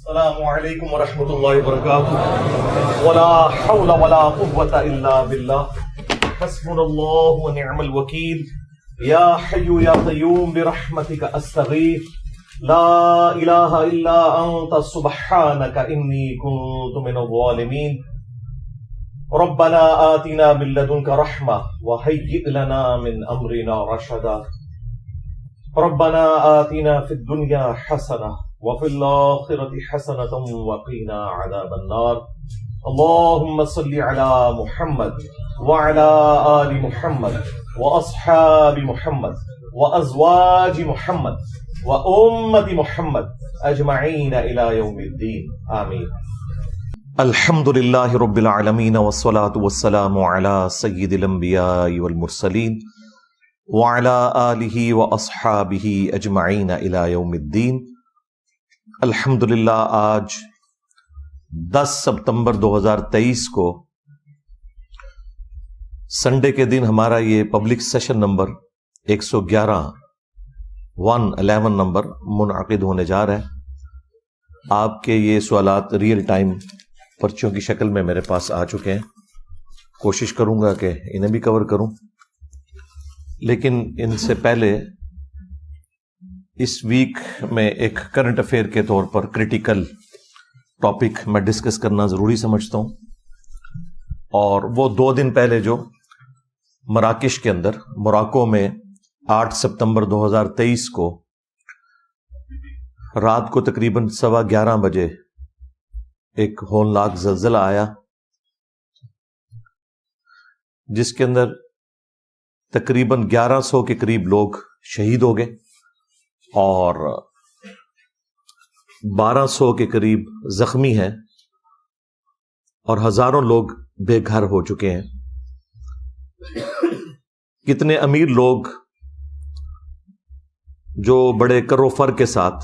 السلام علیکم ورحمۃ اللہ وبرکاتہ ولا حول ولا قوة الا باللہ حسبنا اللہ ونعم الوکیل یا حی یا قیوم برحمتک استغیث لا الہ الا انت سبحانک انی کنت من الظالمین ربنا آتنا من لدنک رحمہ وہیئ لنا من امرنا رشدا ربنا آتنا فی الدنیا حسنہ وفي الآخرة حسنة وقنا عذاب النار اللهم صل على محمد وعلى آل محمد وأصحاب محمد وأزواج محمد وأمة محمد أجمعين إلى يوم الدين آمين. الحمد لله رب العالمين والصلاة والسلام على سيد الأنبياء والمرسلين وعلى آله وأصحابه أجمعين إلى يوم الدين. الحمدللہ آج 10 ستمبر 2023 کو سنڈے کے دن ہمارا یہ پبلک سیشن نمبر 111 نمبر منعقد ہونے جا رہا ہے. آپ کے یہ سوالات ریئل ٹائم پرچیوں کی شکل میں میرے پاس آ چکے ہیں. کوشش کروں گا کہ انہیں بھی کور کروں، لیکن ان سے پہلے اس ویک میں ایک کرنٹ افیئر کے طور پر کریٹیکل ٹاپک میں ڈسکس کرنا ضروری سمجھتا ہوں. اور وہ 2 دن پہلے جو مراکش کے اندر موراکو میں 8 ستمبر 2023 کو رات کو تقریباً 11:15 بجے ایک ہولناک زلزلہ آیا، جس کے اندر تقریباً 1100 کے قریب لوگ شہید ہو گئے اور 1200 کے قریب زخمی ہیں اور ہزاروں لوگ بے گھر ہو چکے ہیں. کتنے امیر لوگ جو بڑے کر و فر کے ساتھ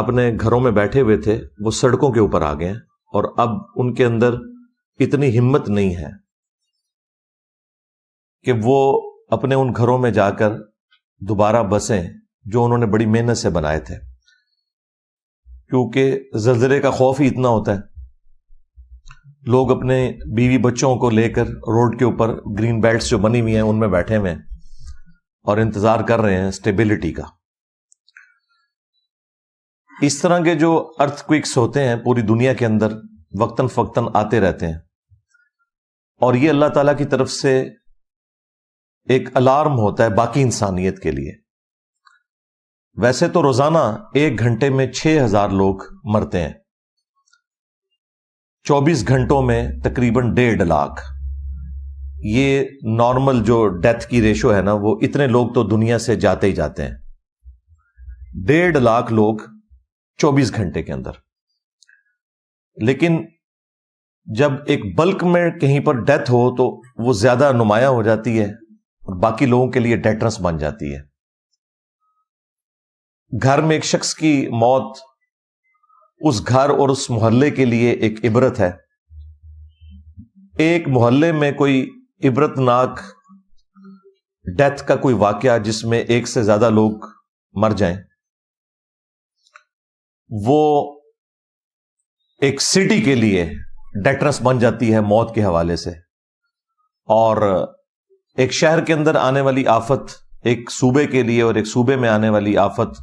اپنے گھروں میں بیٹھے ہوئے تھے وہ سڑکوں کے اوپر آ گئے ہیں، اور اب ان کے اندر اتنی ہمت نہیں ہے کہ وہ اپنے ان گھروں میں جا کر دوبارہ بسیں جو انہوں نے بڑی محنت سے بنائے تھے، کیونکہ زلزلے کا خوف ہی اتنا ہوتا ہے. لوگ اپنے بیوی بچوں کو لے کر روڈ کے اوپر گرین بیلٹس جو بنی ہوئی ہیں ان میں بیٹھے ہوئے ہیں اور انتظار کر رہے ہیں سٹیبلٹی کا. اس طرح کے جو ارتھ کوئکس ہوتے ہیں پوری دنیا کے اندر وقتاً فوقتاً آتے رہتے ہیں، اور یہ اللہ تعالیٰ کی طرف سے ایک الارم ہوتا ہے باقی انسانیت کے لیے. ویسے تو روزانہ 1 گھنٹے میں 6000 لوگ مرتے ہیں، 24 گھنٹوں میں تقریباً 1.5 لاکھ. یہ نارمل جو ڈیتھ کی ریشو ہے نا، وہ اتنے لوگ تو دنیا سے جاتے ہی جاتے ہیں. 1.5 لاکھ لوگ 24 گھنٹے کے اندر. لیکن جب ایک بلک میں کہیں پر ڈیتھ ہو تو وہ زیادہ نمایاں ہو جاتی ہے اور باقی لوگوں کے لیے ڈیٹرنس بن جاتی ہے. گھر میں ایک شخص کی موت اس گھر اور اس محلے کے لیے ایک عبرت ہے. ایک محلے میں کوئی عبرت ناک ڈیتھ کا کوئی واقعہ جس میں 1 سے زیادہ لوگ مر جائیں، وہ ایک سٹی کے لیے ڈیٹرنس بن جاتی ہے موت کے حوالے سے. اور ایک شہر کے اندر آنے والی آفت ایک صوبے کے لیے، اور ایک صوبے میں آنے والی آفت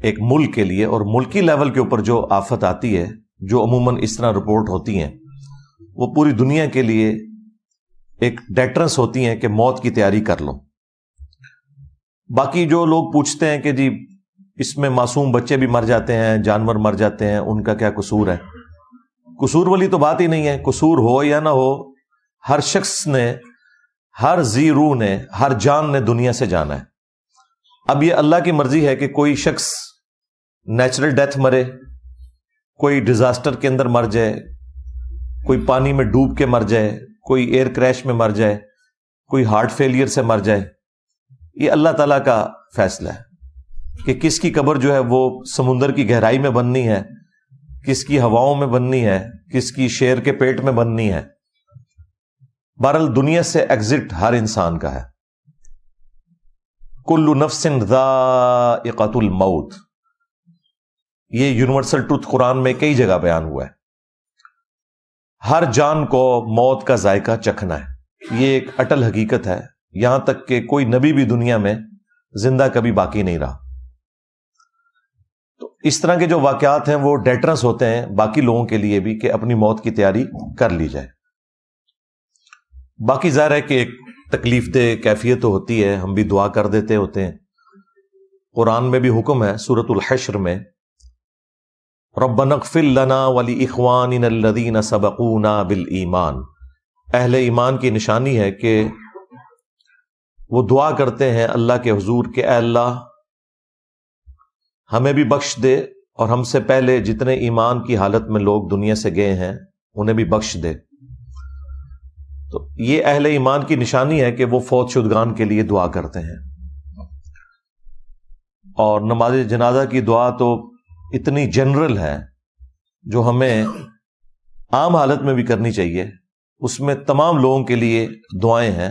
ایک ملک کے لیے، اور ملکی لیول کے اوپر جو آفت آتی ہے جو عموماً اس طرح رپورٹ ہوتی ہیں، وہ پوری دنیا کے لیے ایک ڈیٹرنس ہوتی ہیں کہ موت کی تیاری کر لو. باقی جو لوگ پوچھتے ہیں کہ جی اس میں معصوم بچے بھی مر جاتے ہیں، جانور مر جاتے ہیں، ان کا کیا قصور ہے؟ قصور والی تو بات ہی نہیں ہے. قصور ہو یا نہ ہو، ہر شخص نے، ہر ذی روح نے، ہر جان نے دنیا سے جانا ہے. اب یہ اللہ کی مرضی ہے کہ کوئی شخص نیچرل ڈیتھ مرے، کوئی ڈیزاسٹر کے اندر مر جائے، کوئی پانی میں ڈوب کے مر جائے، کوئی ایئر کریش میں مر جائے، کوئی ہارٹ فیلئر سے مر جائے. یہ اللہ تعالیٰ کا فیصلہ ہے کہ کس کی قبر جو ہے وہ سمندر کی گہرائی میں بننی ہے، کس کی ہواؤں میں بننی ہے، کس کی شیر کے پیٹ میں بننی ہے. بہرحال دنیا سے ایگزٹ ہر انسان کا ہے. کل نفس ذائقۃ الموت. یہ یونیورسل ٹروتھ قرآن میں کئی جگہ بیان ہوا ہے. ہر جان کو موت کا ذائقہ چکھنا ہے، یہ ایک اٹل حقیقت ہے، یہاں تک کہ کوئی نبی بھی دنیا میں زندہ کبھی باقی نہیں رہا. تو اس طرح کے جو واقعات ہیں وہ ڈیٹرنس ہوتے ہیں باقی لوگوں کے لیے بھی کہ اپنی موت کی تیاری کر لی جائے. باقی ظاہر ہے کہ ایک تکلیف دہ کیفیت تو ہوتی ہے، ہم بھی دعا کر دیتے ہوتے ہیں. قرآن میں بھی حکم ہے سورۃ الحشر میں، ربنا اغفر لنا ولاخواننا الذین سبقونا بالایمان. اہل ایمان کی نشانی ہے کہ وہ دعا کرتے ہیں اللہ کے حضور کہ اے اللہ ہمیں بھی بخش دے اور ہم سے پہلے جتنے ایمان کی حالت میں لوگ دنیا سے گئے ہیں انہیں بھی بخش دے. تو یہ اہل ایمان کی نشانی ہے کہ وہ فوت شدگان کے لیے دعا کرتے ہیں. اور نماز جنازہ کی دعا تو اتنی جنرل ہے جو ہمیں عام حالت میں بھی کرنی چاہیے. اس میں تمام لوگوں کے لیے دعائیں ہیں،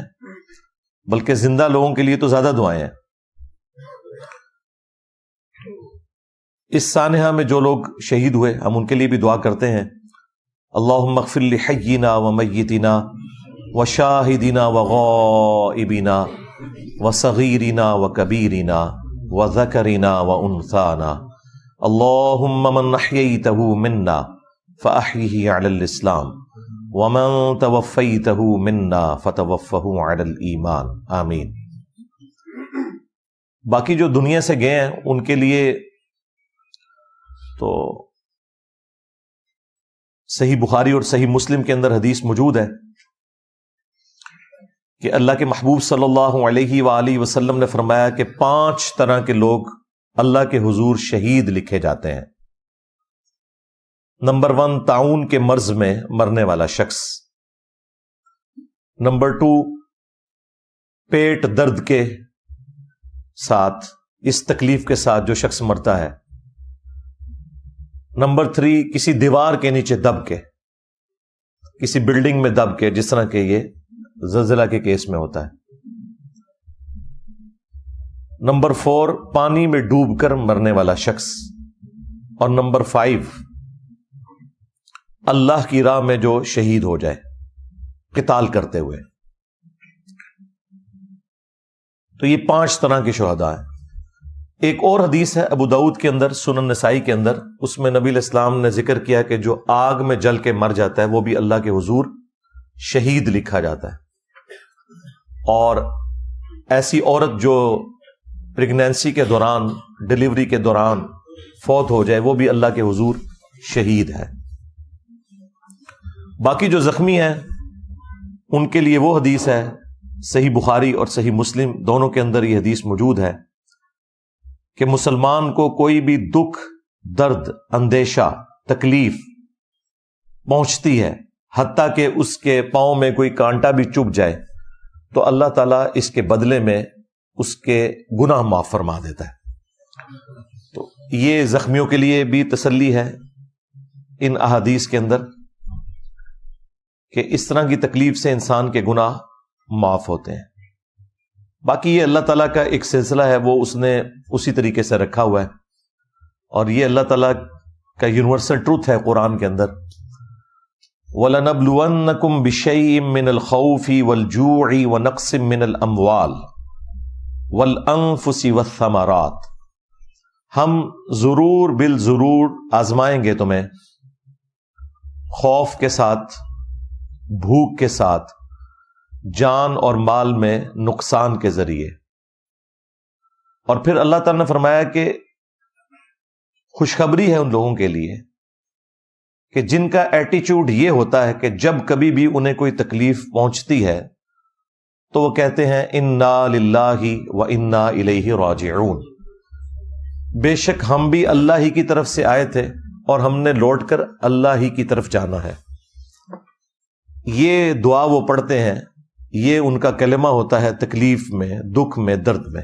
بلکہ زندہ لوگوں کے لیے تو زیادہ دعائیں ہیں. اس سانحہ میں جو لوگ شہید ہوئے ہم ان کے لیے بھی دعا کرتے ہیں. اللہم اغفر لحینا ومیتنا وشاہدنا وغائبنا وصغیرنا وکبیرنا وذکرنا وانثانا اللہم من احییتہ منا فاحیہ علی الاسلام ومن توفیتہ منا فتوفہ علی الایمان آمین. باقی جو دنیا سے گئے ہیں ان کے لیے تو صحیح بخاری اور صحیح مسلم کے اندر حدیث موجود ہے کہ اللہ کے محبوب صلی اللہ علیہ وآلہ وسلم نے فرمایا کہ 5 طرح کے لوگ اللہ کے حضور شہید لکھے جاتے ہیں. نمبر 1 طاعون کے مرض میں مرنے والا شخص. نمبر 2 پیٹ درد کے ساتھ، اس تکلیف کے ساتھ جو شخص مرتا ہے. نمبر 3 کسی دیوار کے نیچے دب کے، کسی بلڈنگ میں دب کے، جس طرح کہ یہ زلزلہ کے کیس میں ہوتا ہے. نمبر 4 پانی میں ڈوب کر مرنے والا شخص. اور نمبر 5 اللہ کی راہ میں جو شہید ہو جائے قتال کرتے ہوئے. تو یہ 5 طرح کے شہداء ہیں. ایک اور حدیث ہے ابو داؤد کے اندر، سنن نسائی کے اندر، اس میں نبی علیہ السلام نے ذکر کیا کہ جو آگ میں جل کے مر جاتا ہے وہ بھی اللہ کے حضور شہید لکھا جاتا ہے. اور ایسی عورت جو پریگنینسی کے دوران، ڈیلیوری کے دوران فوت ہو جائے وہ بھی اللہ کے حضور شہید ہے. باقی جو زخمی ہیں ان کے لیے وہ حدیث ہے صحیح بخاری اور صحیح مسلم دونوں کے اندر یہ حدیث موجود ہے کہ مسلمان کو کوئی بھی دکھ، درد، اندیشہ، تکلیف پہنچتی ہے، حتیٰ کہ اس کے پاؤں میں کوئی کانٹا بھی چبھ جائے تو اللہ تعالیٰ اس کے بدلے میں اس کے گناہ معاف فرما دیتا ہے. تو یہ زخمیوں کے لیے بھی تسلی ہے ان احادیث کے اندر کہ اس طرح کی تکلیف سے انسان کے گناہ معاف ہوتے ہیں. باقی یہ اللہ تعالیٰ کا ایک سلسلہ ہے، وہ اس نے اسی طریقے سے رکھا ہوا ہے، اور یہ اللہ تعالیٰ کا یونیورسل ٹروتھ ہے قرآن کے اندر. وَلَنَبْلُوَنَّكُمْ بِشَيْءٍ مِّنَ الْخَوْفِ وَالْجُوعِ وَنَقْصٍ مِّنَ الْأَمْوَالِ وَالْأَنفُسِ وَالثَّمَرَاتِ. ہم ضرور بالضرور آزمائیں گے تمہیں، خوف کے ساتھ، بھوک کے ساتھ، جان اور مال میں نقصان کے ذریعے. اور پھر اللہ تعالیٰ نے فرمایا کہ خوشخبری ہے ان لوگوں کے لیے کہ جن کا ایٹیچیوڈ یہ ہوتا ہے کہ جب کبھی بھی انہیں کوئی تکلیف پہنچتی ہے تو وہ کہتے ہیں انا للہ و انا الیہ راجعون. بے شک ہم بھی اللہ ہی کی طرف سے آئے تھے اور ہم نے لوٹ کر اللہ ہی کی طرف جانا ہے. یہ دعا وہ پڑھتے ہیں، یہ ان کا کلمہ ہوتا ہے تکلیف میں، دکھ میں، درد میں.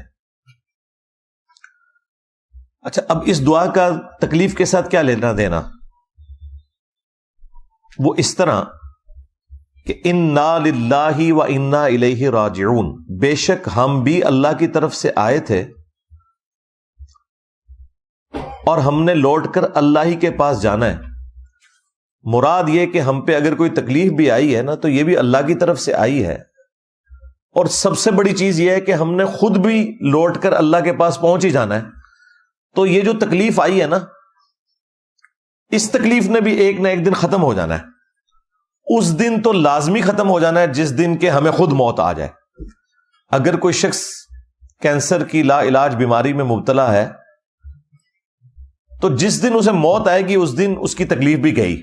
اچھا، اب اس دعا کا تکلیف کے ساتھ کیا لینا دینا؟ وہ اس طرح کہ انا للہ و انا الیہ راجعون، بے شک ہم بھی اللہ کی طرف سے آئے تھے اور ہم نے لوٹ کر اللہ ہی کے پاس جانا ہے. مراد یہ کہ ہم پہ اگر کوئی تکلیف بھی آئی ہے نا تو یہ بھی اللہ کی طرف سے آئی ہے. اور سب سے بڑی چیز یہ ہے کہ ہم نے خود بھی لوٹ کر اللہ کے پاس پہنچ ہی جانا ہے. تو یہ جو تکلیف آئی ہے نا، اس تکلیف نے بھی ایک نہ ایک دن ختم ہو جانا ہے. اس دن تو لازمی ختم ہو جانا ہے جس دن کہ ہمیں خود موت آ جائے. اگر کوئی شخص کینسر کی لا علاج بیماری میں مبتلا ہے تو جس دن اسے موت آئے گی اس دن اس کی تکلیف بھی گئی.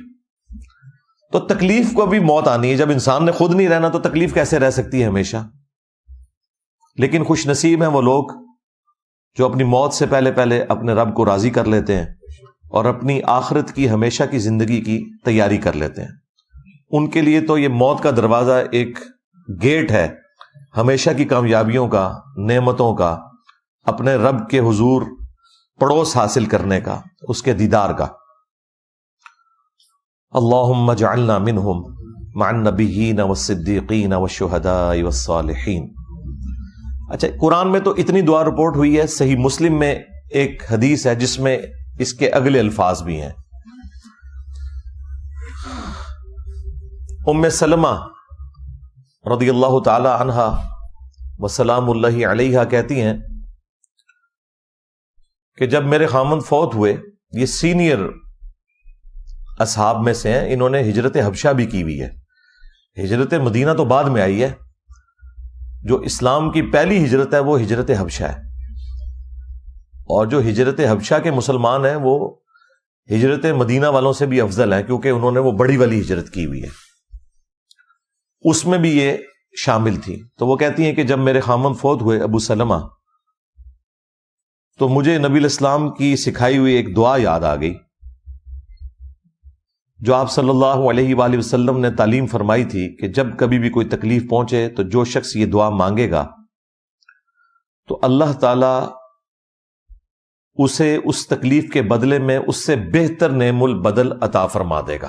تو تکلیف کو بھی موت آنی ہے. جب انسان نے خود نہیں رہنا تو تکلیف کیسے رہ سکتی ہے ہمیشہ؟ لیکن خوش نصیب ہیں وہ لوگ جو اپنی موت سے پہلے پہلے اپنے رب کو راضی کر لیتے ہیں اور اپنی آخرت کی ہمیشہ کی زندگی کی تیاری کر لیتے ہیں. ان کے لیے تو یہ موت کا دروازہ ایک گیٹ ہے ہمیشہ کی کامیابیوں کا، نعمتوں کا، اپنے رب کے حضور پڑوس حاصل کرنے کا، اس کے دیدار کا. اللہم اجعلنا منہم مع النبیین والصدیقین والشہداء والصالحین. اچھا، قرآن میں تو اتنی دعا رپورٹ ہوئی ہے. صحیح مسلم میں ایک حدیث ہے جس میں اس کے اگلے الفاظ بھی ہیں. ام سلمہ رضی اللہ تعالی عنہا وسلام اللہ علیہا کہتی ہیں کہ جب میرے خامند فوت ہوئے، یہ سینئر اصحاب میں سے ہیں، انہوں نے ہجرت حبشہ بھی کی ہوئی ہے. ہجرت مدینہ تو بعد میں آئی ہے. جو اسلام کی پہلی ہجرت ہے وہ ہجرت حبشہ ہے. اور جو ہجرت حبشہ کے مسلمان ہیں وہ ہجرت مدینہ والوں سے بھی افضل ہیں، کیونکہ انہوں نے وہ بڑی والی ہجرت کی ہوئی ہے. اس میں بھی یہ شامل تھی. تو وہ کہتی ہیں کہ جب میرے خامند فوت ہوئے ابو سلمہ، تو مجھے نبی الاسلام کی سکھائی ہوئی ایک دعا یاد آ گئی جو آپ صلی اللہ علیہ وآلہ وسلم نے تعلیم فرمائی تھی کہ جب کبھی بھی کوئی تکلیف پہنچے تو جو شخص یہ دعا مانگے گا تو اللہ تعالی اسے اس تکلیف کے بدلے میں اس سے بہتر نعم البدل عطا فرما دے گا.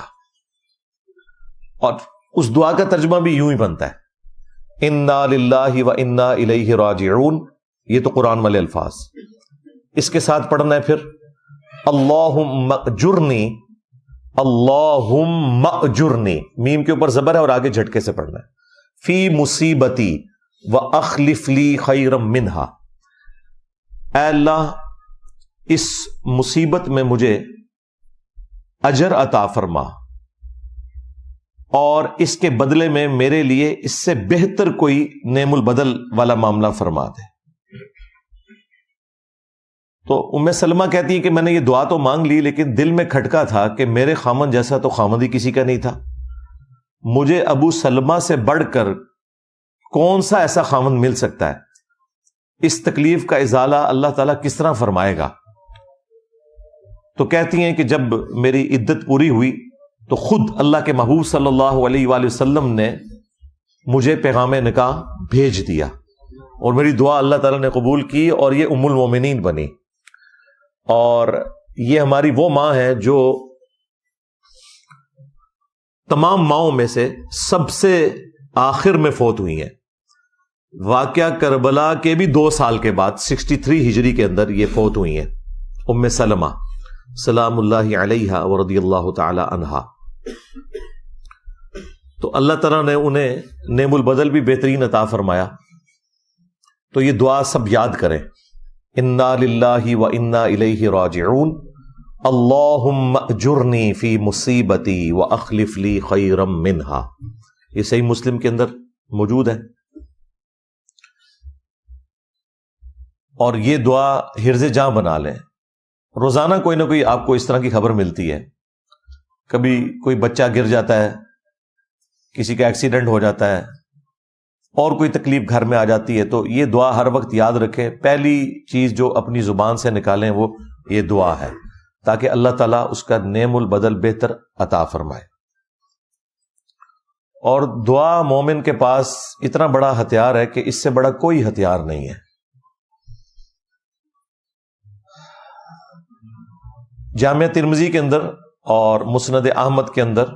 اور اس دعا کا ترجمہ بھی یوں ہی بنتا ہے، انا للہ و انا الیہ راجعون. یہ تو قرآن والے الفاظ. اس کے ساتھ پڑھنا ہے پھر اللہم اجرنی، اللہم اجرنی، میم کے اوپر زبر ہے اور آگے جھٹکے سے پڑھنا ہے، فی مصیبتی واخلف لی خیرا منہا. اے اللہ اس مصیبت میں مجھے اجر عطا فرما اور اس کے بدلے میں میرے لیے اس سے بہتر کوئی نعم البدل والا معاملہ فرما دے. تو ام سلمہ کہتی ہے کہ میں نے یہ دعا تو مانگ لی لیکن دل میں کھٹکا تھا کہ میرے خامند جیسا تو خامند ہی کسی کا نہیں تھا. مجھے ابو سلمہ سے بڑھ کر کون سا ایسا خامند مل سکتا ہے؟ اس تکلیف کا ازالہ اللہ تعالیٰ کس طرح فرمائے گا؟ تو کہتی ہیں کہ جب میری عدت پوری ہوئی تو خود اللہ کے محبوب صلی اللہ علیہ وآلہ وسلم نے مجھے پیغام نکاح بھیج دیا اور میری دعا اللہ تعالیٰ نے قبول کی اور یہ ام المومنین بنی. اور یہ ہماری وہ ماں ہے جو تمام ماؤں میں سے سب سے آخر میں فوت ہوئی ہیں. واقعہ کربلا کے بھی 2 سال کے بعد 63 ہجری کے اندر یہ فوت ہوئی ہیں ام سلمہ سلام اللہ علیہا ورضی اللہ تعالی عنہا. تو اللہ تعالیٰ نے انہیں نعم البدل بھی بہترین عطا فرمایا. تو یہ دعا سب یاد کریں، انا للہ و انا الیہ راجعون، اللہم اجرنی فی مصیبتی واخلف لی خیرا منہا. یہ صحیح مسلم کے اندر موجود ہے. اور یہ دعا حرز جاں بنا لیں. روزانہ کوئی نہ کوئی آپ کو اس طرح کی خبر ملتی ہے. کبھی کوئی بچہ گر جاتا ہے، کسی کا ایکسیڈنٹ ہو جاتا ہے، اور کوئی تکلیف گھر میں آ جاتی ہے. تو یہ دعا ہر وقت یاد رکھیں. پہلی چیز جو اپنی زبان سے نکالیں وہ یہ دعا ہے تاکہ اللہ تعالیٰ اس کا نعم البدل بہتر عطا فرمائے. اور دعا مومن کے پاس اتنا بڑا ہتھیار ہے کہ اس سے بڑا کوئی ہتھیار نہیں ہے. جامعہ ترمذی کے اندر اور مسند احمد کے اندر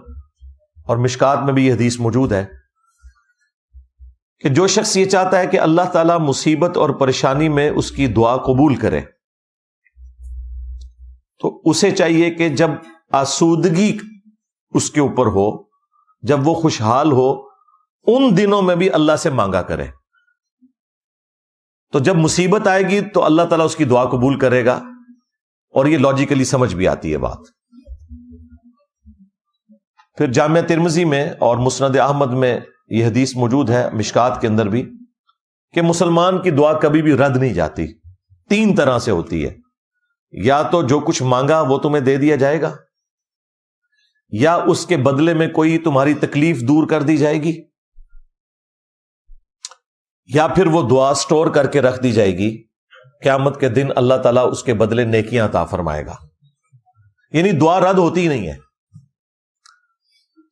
اور مشکات میں بھی یہ حدیث موجود ہے کہ جو شخص یہ چاہتا ہے کہ اللہ تعالیٰ مصیبت اور پریشانی میں اس کی دعا قبول کرے تو اسے چاہیے کہ جب آسودگی اس کے اوپر ہو، جب وہ خوشحال ہو، ان دنوں میں بھی اللہ سے مانگا کرے. تو جب مصیبت آئے گی تو اللہ تعالیٰ اس کی دعا قبول کرے گا، اور یہ لاجیکلی سمجھ بھی آتی ہے بات. پھر جامعہ ترمذی میں اور مسند احمد میں یہ حدیث موجود ہے، مشکات کے اندر بھی، کہ مسلمان کی دعا کبھی بھی رد نہیں جاتی. 3 طرح سے ہوتی ہے، یا تو جو کچھ مانگا وہ تمہیں دے دیا جائے گا، یا اس کے بدلے میں کوئی تمہاری تکلیف دور کر دی جائے گی، یا پھر وہ دعا سٹور کر کے رکھ دی جائے گی، قیامت کے دن اللہ تعالیٰ اس کے بدلے نیکیاں عطا فرمائے گا. یعنی دعا رد ہوتی ہی نہیں ہے.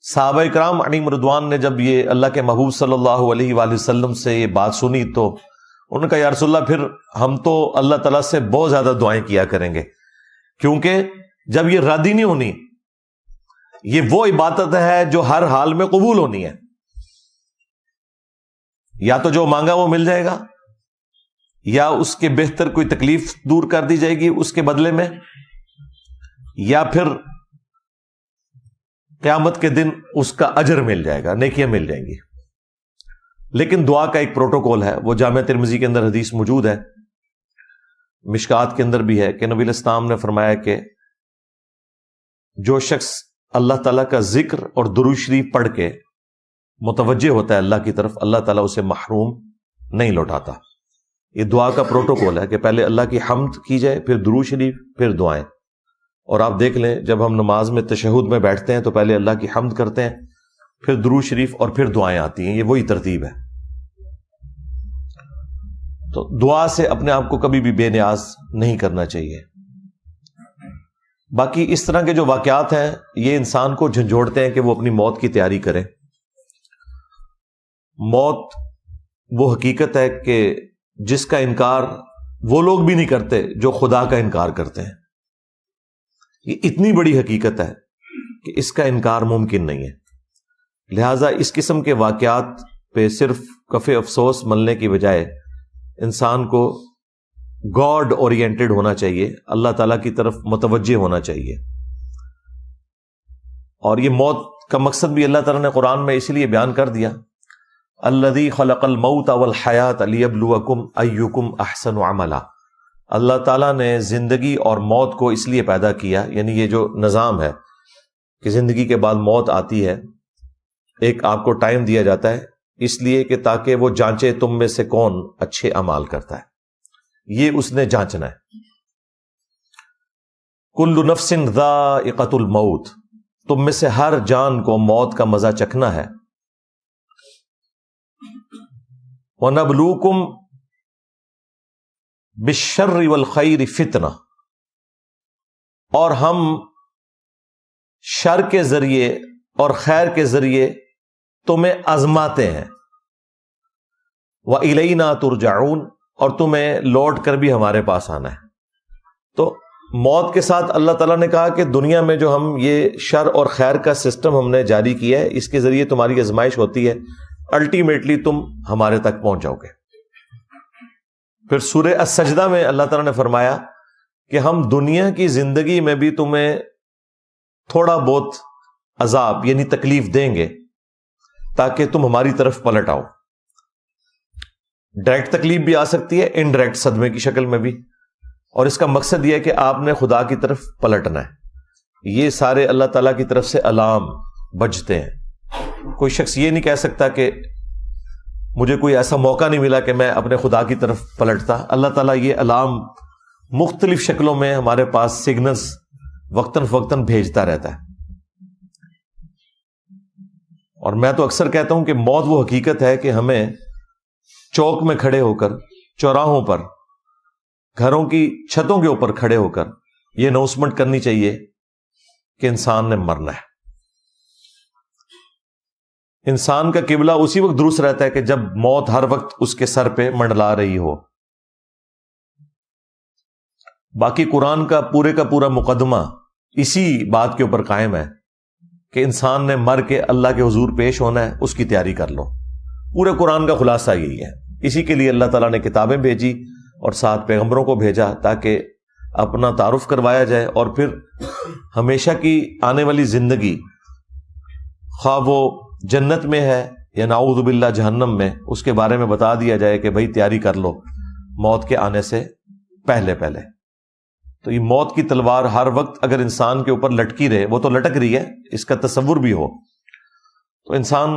صحابہ اکرام علیہم رضوان نے جب یہ اللہ کے محبوب صلی اللہ علیہ وآلہ وسلم سے یہ بات سنی تو انہوں نے کہا یا رسول اللہ، پھر ہم تو اللہ تعالیٰ سے بہت زیادہ دعائیں کیا کریں گے، کیونکہ جب یہ رد ہی نہیں ہونی، یہ وہ عبادت ہے جو ہر حال میں قبول ہونی ہے. یا تو جو مانگا وہ مل جائے گا، یا اس کے بہتر کوئی تکلیف دور کر دی جائے گی اس کے بدلے میں، یا پھر قیامت کے دن اس کا اجر مل جائے گا، نیکیاں مل جائیں گی. لیکن دعا کا ایک پروٹوکول ہے، وہ جامعہ ترمذی کے اندر حدیث موجود ہے، مشکات کے اندر بھی ہے، کہ نبی علیہ السلام نے فرمایا کہ جو شخص اللہ تعالیٰ کا ذکر اور درود شریف پڑھ کے متوجہ ہوتا ہے اللہ کی طرف، اللہ تعالیٰ اسے محروم نہیں لوٹاتا. یہ دعا کا پروٹوکول ہے کہ پہلے اللہ کی حمد کی جائے، پھر درود شریف، پھر دعائیں. اور آپ دیکھ لیں جب ہم نماز میں تشہد میں بیٹھتے ہیں تو پہلے اللہ کی حمد کرتے ہیں، پھر درود شریف، اور پھر دعائیں آتی ہیں. یہ وہی ترتیب ہے. تو دعا سے اپنے آپ کو کبھی بھی بے نیاز نہیں کرنا چاہیے. باقی اس طرح کے جو واقعات ہیں یہ انسان کو جھنجھوڑتے ہیں کہ وہ اپنی موت کی تیاری کرے. موت وہ حقیقت ہے کہ جس کا انکار وہ لوگ بھی نہیں کرتے جو خدا کا انکار کرتے ہیں. یہ اتنی بڑی حقیقت ہے کہ اس کا انکار ممکن نہیں ہے. لہذا اس قسم کے واقعات پہ صرف کف افسوس ملنے کی بجائے انسان کو گاڈ اورینٹڈ ہونا چاہیے، اللہ تعالیٰ کی طرف متوجہ ہونا چاہیے. اور یہ موت کا مقصد بھی اللہ تعالیٰ نے قرآن میں اسی لیے بیان کر دیا، الذی خلق الموت والحیات لیبلوکم ایکم احسن عملا. اللہ تعالیٰ نے زندگی اور موت کو اس لیے پیدا کیا، یعنی یہ جو نظام ہے کہ زندگی کے بعد موت آتی ہے، ایک آپ کو ٹائم دیا جاتا ہے اس لیے کہ تاکہ وہ جانچے تم میں سے کون اچھے اعمال کرتا ہے. یہ اس نے جانچنا ہے. کل نفس ذائقۃ الموت، تم میں سے ہر جان کو موت کا مزہ چکھنا ہے. وَنَبْلُوكُمْ بِالشَّرِّ وَالْخَيْرِ فِتْنَةً، اور ہم شر کے ذریعے اور خیر کے ذریعے تمہیں آزماتے ہیں. وَإِلَيْنَا تُرْجَعُونَ، اور تمہیں لوٹ کر بھی ہمارے پاس آنا ہے. تو موت کے ساتھ اللہ تعالیٰ نے کہا کہ دنیا میں جو ہم یہ شر اور خیر کا سسٹم ہم نے جاری کیا ہے، اس کے ذریعے تمہاری آزمائش ہوتی ہے، الٹیمیٹلی تم ہمارے تک پہنچ جاؤ گے. پھر سورہ السجدہ میں اللہ تعالیٰ نے فرمایا کہ ہم دنیا کی زندگی میں بھی تمہیں تھوڑا بہت عذاب یعنی تکلیف دیں گے تاکہ تم ہماری طرف پلٹ آؤ. ڈائریکٹ تکلیف بھی آ سکتی ہے، انڈائریکٹ صدمے کی شکل میں بھی، اور اس کا مقصد یہ ہے کہ آپ نے خدا کی طرف پلٹنا ہے. یہ سارے اللہ تعالیٰ کی طرف سے الارم بجتے ہیں. کوئی شخص یہ نہیں کہہ سکتا کہ مجھے کوئی ایسا موقع نہیں ملا کہ میں اپنے خدا کی طرف پلٹتا. اللہ تعالیٰ یہ الارم مختلف شکلوں میں ہمارے پاس سگنلز وقتاً فوقتاً بھیجتا رہتا ہے. اور میں تو اکثر کہتا ہوں کہ موت وہ حقیقت ہے کہ ہمیں چوک میں کھڑے ہو کر، چوراہوں پر، گھروں کی چھتوں کے اوپر کھڑے ہو کر یہ اناؤنسمنٹ کرنی چاہیے کہ انسان نے مرنا ہے. انسان کا قبلہ اسی وقت درست رہتا ہے کہ جب موت ہر وقت اس کے سر پہ منڈلا رہی ہو. باقی قرآن کا پورا مقدمہ اسی بات کے اوپر قائم ہے کہ انسان نے مر کے اللہ کے حضور پیش ہونا ہے، اس کی تیاری کر لو. پورے قرآن کا خلاصہ یہی ہے. اسی کے لیے اللہ تعالیٰ نے کتابیں بھیجی اور ساتھ پیغمبروں کو بھیجا تاکہ اپنا تعارف کروایا جائے، اور پھر ہمیشہ کی آنے والی زندگی، خواہ وہ جنت میں ہے یا نعوذ باللہ جہنم میں، اس کے بارے میں بتا دیا جائے کہ بھائی تیاری کر لو موت کے آنے سے پہلے پہلے۔ تو یہ موت کی تلوار ہر وقت اگر انسان کے اوپر لٹکی رہے، وہ تو لٹک رہی ہے، اس کا تصور بھی ہو، تو انسان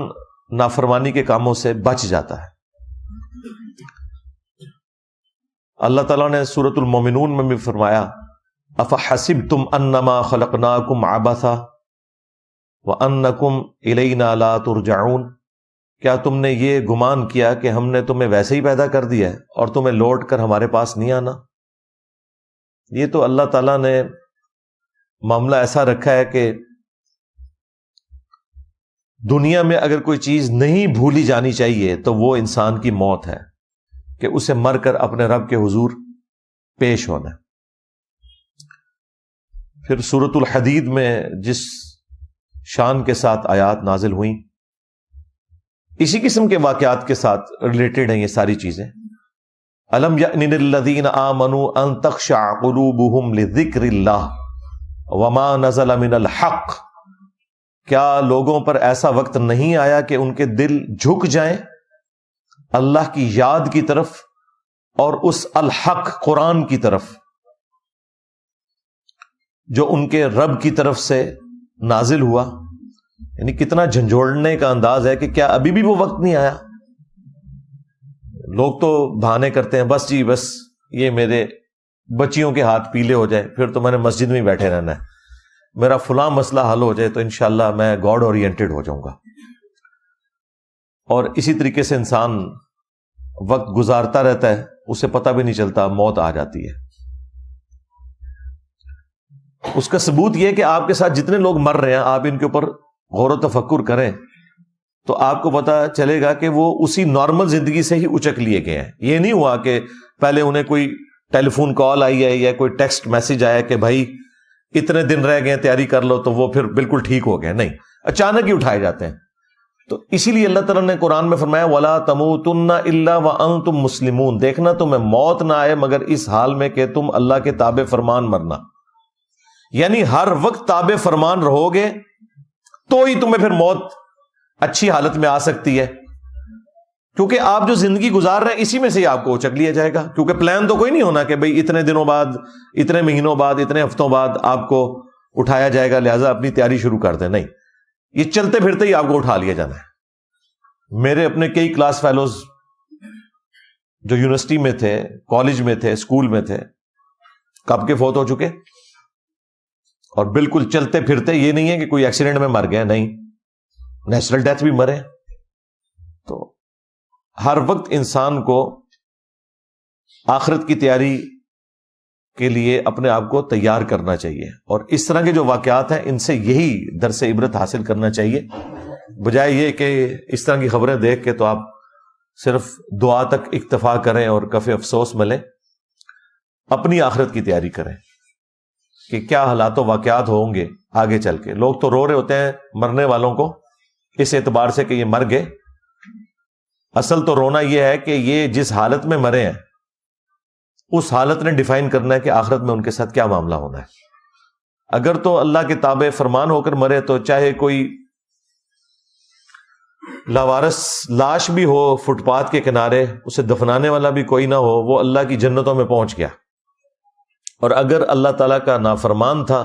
نافرمانی کے کاموں سے بچ جاتا ہے۔ اللہ تعالیٰ نے سورۃ المومنون میں بھی فرمایا افحسبتم انما خلقناکم عبثا وانکم الینا لا ترجعون، کیا تم نے یہ گمان کیا کہ ہم نے تمہیں ویسے ہی پیدا کر دیا ہے اور تمہیں لوٹ کر ہمارے پاس نہیں آنا؟ یہ تو اللہ تعالیٰ نے معاملہ ایسا رکھا ہے کہ دنیا میں اگر کوئی چیز نہیں بھولی جانی چاہیے تو وہ انسان کی موت ہے، کہ اسے مر کر اپنے رب کے حضور پیش ہونا۔ پھر سورۃ الحدید میں جس شان کے ساتھ آیات نازل ہوئیں، اسی قسم کے واقعات کے ساتھ ریلیٹڈ ہیں یہ ساری چیزیں۔ الم یأن للذین آمنوا ان تخشع قلوبہم لذکر اللہ وما نزل من الحق، کیا لوگوں پر ایسا وقت نہیں آیا کہ ان کے دل جھک جائیں اللہ کی یاد کی طرف اور اس الحق قرآن کی طرف جو ان کے رب کی طرف سے نازل ہوا؟ یعنی کتنا جھنجھوڑنے کا انداز ہے کہ کیا ابھی بھی وہ وقت نہیں آیا؟ لوگ تو بہانے کرتے ہیں، بس جی بس یہ میرے بچیوں کے ہاتھ پیلے ہو جائیں پھر تو میں نے مسجد میں ہی بیٹھے رہنا ہے، میرا فلاں مسئلہ حل ہو جائے تو انشاءاللہ میں گاڈ اورینٹڈ ہو جاؤں گا۔ اور اسی طریقے سے انسان وقت گزارتا رہتا ہے، اسے پتہ بھی نہیں چلتا، موت آ جاتی ہے۔ اس کا ثبوت یہ ہے کہ آپ کے ساتھ جتنے لوگ مر رہے ہیں، آپ ان کے اوپر غور و تفکر کریں تو آپ کو پتہ چلے گا کہ وہ اسی نارمل زندگی سے ہی اچک لیے گئے ہیں۔ یہ نہیں ہوا کہ پہلے انہیں کوئی ٹیلی فون کال آئی ہے یا کوئی ٹیکسٹ میسج آیا کہ بھائی اتنے دن رہ گئے تیاری کر لو، تو وہ پھر بالکل ٹھیک ہو گئے، نہیں، اچانک ہی اٹھائے جاتے ہیں۔ تو اسی لیے اللہ تعالیٰ نے قرآن میں فرمایا وَلَا تَمُوتُنَّ إِلَّا وَأَنْتُمْ مُسْلِمُونَ، دیکھنا تمہیں موت نہ آئے مگر اس حال میں کہ تم اللہ کے تابع فرمان مرنا، یعنی ہر وقت تابع فرمان رہو گے تو ہی تمہیں پھر موت اچھی حالت میں آ سکتی ہے، کیونکہ آپ جو زندگی گزار رہے ہیں اسی میں سے ہی آپ کو اچک لیا جائے گا، کیونکہ پلان تو کوئی نہیں ہونا کہ بھئی اتنے دنوں بعد، اتنے مہینوں بعد، اتنے ہفتوں بعد آپ کو اٹھایا جائے گا لہٰذا اپنی تیاری شروع کر دیں، نہیں، یہ چلتے پھرتے ہی آپ کو اٹھا لیا جانا ہے۔ میرے اپنے کئی کلاس فیلوز جو یونیورسٹی میں تھے، کالج میں تھے، اسکول میں تھے، کب کے فوت ہو چکے، اور بالکل چلتے پھرتے، یہ نہیں ہے کہ کوئی ایکسیڈنٹ میں مر گئے، نہیں، نیچرل ڈیتھ بھی مرے۔ تو ہر وقت انسان کو آخرت کی تیاری کے لیے اپنے آپ کو تیار کرنا چاہیے، اور اس طرح کے جو واقعات ہیں ان سے یہی درس عبرت حاصل کرنا چاہیے، بجائے یہ کہ اس طرح کی خبریں دیکھ کے تو آپ صرف دعا تک اکتفا کریں اور کفِ افسوس ملیں۔ اپنی آخرت کی تیاری کریں کہ کیا حالات و واقعات ہوں گے آگے چل کے۔ لوگ تو رو رہے ہوتے ہیں مرنے والوں کو اس اعتبار سے کہ یہ مر گئے، اصل تو رونا یہ ہے کہ یہ جس حالت میں مرے ہیں اس حالت نے ڈیفائن کرنا ہے کہ آخرت میں ان کے ساتھ کیا معاملہ ہونا ہے۔ اگر تو اللہ کے تابع فرمان ہو کر مرے تو چاہے کوئی لاوارث لاش بھی ہو فٹ پاتھ کے کنارے، اسے دفنانے والا بھی کوئی نہ ہو، وہ اللہ کی جنتوں میں پہنچ گیا۔ اور اگر اللہ تعالیٰ کا نافرمان تھا،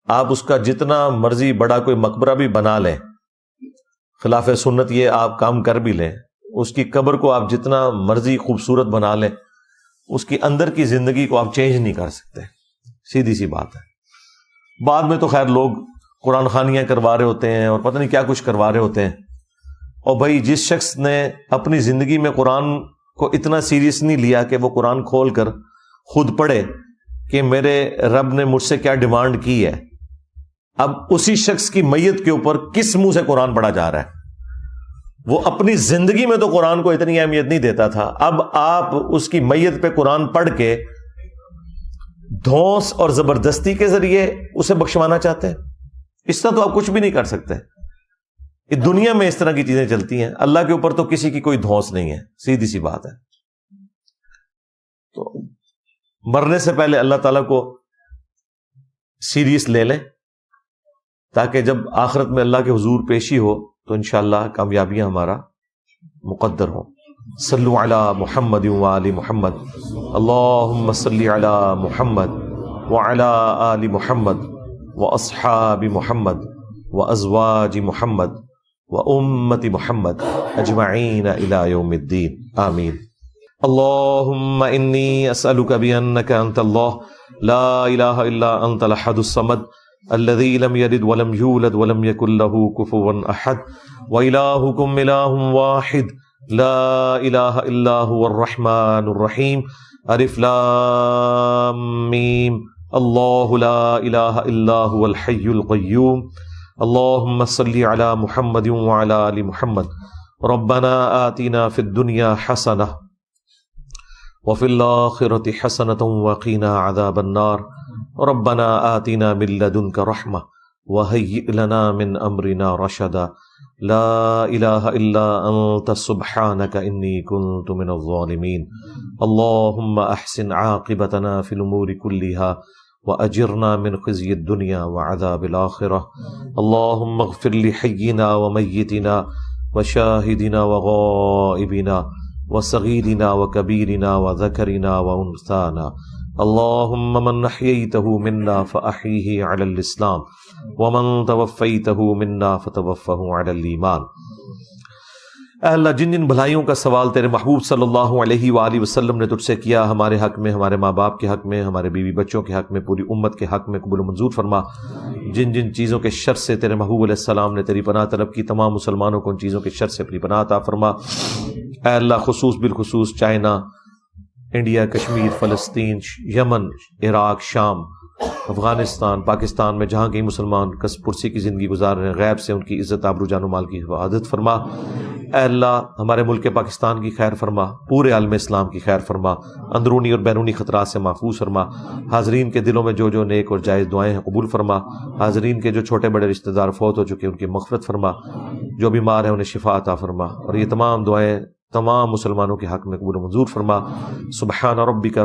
آپ اس کا جتنا مرضی بڑا کوئی مقبرہ بھی بنا لیں، خلاف سنت یہ آپ کام کر بھی لیں، اس کی قبر کو آپ جتنا مرضی خوبصورت بنا لیں، اس کی اندر کی زندگی کو آپ چینج نہیں کر سکتے، سیدھی سی بات ہے۔ بعد میں تو خیر لوگ قرآن خوانیاں کروا رہے ہوتے ہیں اور پتہ نہیں کیا کچھ کروا رہے ہوتے ہیں، اور بھائی جس شخص نے اپنی زندگی میں قرآن کو اتنا سیریس نہیں لیا کہ وہ قرآن کھول کر خود پڑھے کہ میرے رب نے مجھ سے کیا ڈیمانڈ کی ہے، اب اسی شخص کی میت کے اوپر کس منہ سے قرآن پڑھا جا رہا ہے؟ وہ اپنی زندگی میں تو قرآن کو اتنی اہمیت نہیں دیتا تھا، اب آپ اس کی میت پہ قرآن پڑھ کے دھونس اور زبردستی کے ذریعے اسے بخشوانا چاہتے ہیں۔ اس طرح تو آپ کچھ بھی نہیں کر سکتے۔ اس دنیا میں اس طرح کی چیزیں چلتی ہیں، اللہ کے اوپر تو کسی کی کوئی دھونس نہیں ہے، سیدھی سی بات ہے۔ تو مرنے سے پہلے اللہ تعالیٰ کو سیریس لے لیں، تاکہ جب آخرت میں اللہ کے حضور پیشی ہو تو انشاءاللہ کامیابیاں ہمارا مقدر ہوں۔ صلو علی محمد وآل محمد، اللہم صلی علی محمد وعلی آل محمد واصحاب محمد وازواج محمد وامت محمد اجمعین الی یوم الدین، آمین۔ اللہم انی اسألک بانک انت اللہ لا الہ الا انت الاحد الصمد الذی لم یلد ولم یولد ولم یکن لہ کفوا احد وإلہکم الہ واحد لا الہ الا هو الرحمن الرحیم الف لام میم اللہ لا الہ الا هو الحی القیوم اللہم صلی علی محمد وعلی آل محمد ربنا آتنا فی الدنیا حسنہ وفی الآخرۃ حسنۃ وقنا عذاب النار ربنا آتنا من لدنک رحمہ وہیئ لنا من امرنا رشدا لا الہ الا انت سبحانک انی کنت من الظالمین اللہم احسن عاقبتنا فی الامور کلہا وأجرنا من خزي الدنيا وعذاب الآخرة اللهم اغفر لحينا وميتنا وشاهدنا وغائبنا وصغيرنا وكبيرنا وذكرنا وأنثانا اللهم من أحييته منا فأحيه على الإسلام ومن توفيته منا فتوفه على الإيمان۔ اے اللہ، جن جن بھلائیوں کا سوال تیرے محبوب صلی اللہ علیہ وآلہ وسلم نے تجھ سے کیا، ہمارے حق میں، ہمارے ماں باپ کے حق میں، ہمارے بیوی بچوں کے حق میں، پوری امت کے حق میں قبول و منظور فرما۔ جن جن چیزوں کے شر سے تیرے محبوب علیہ السلام نے تیری پناہ طلب کی، تمام مسلمانوں کو ان چیزوں کے شر سے اپنی پناہ عطا فرما۔ اے اللہ، خصوص بالخصوص چائنا، انڈیا، کشمیر، فلسطین، یمن، عراق، شام، افغانستان، پاکستان میں جہاں کہیں مسلمان کس پرسی کی زندگی گزار رہے ہیں، غیب سے ان کی عزت، آبرو، جان و مال کی حفاظت فرما۔ اے اللہ، ہمارے ملک پاکستان کی خیر فرما، پورے عالم اسلام کی خیر فرما، اندرونی اور بیرونی خطرات سے محفوظ فرما۔ حاضرین کے دلوں میں جو جو نیک اور جائز دعائیں ہیں قبول فرما۔ حاضرین کے جو چھوٹے بڑے رشتہ دار فوت ہو چکے ان کی مغفرت فرما، جو بیمار ہیں انہیں شفا عطا فرما، اور یہ تمام دعائیں تمام مسلمانوں کے حق میں قبول و منظور فرما۔ سبحان ربک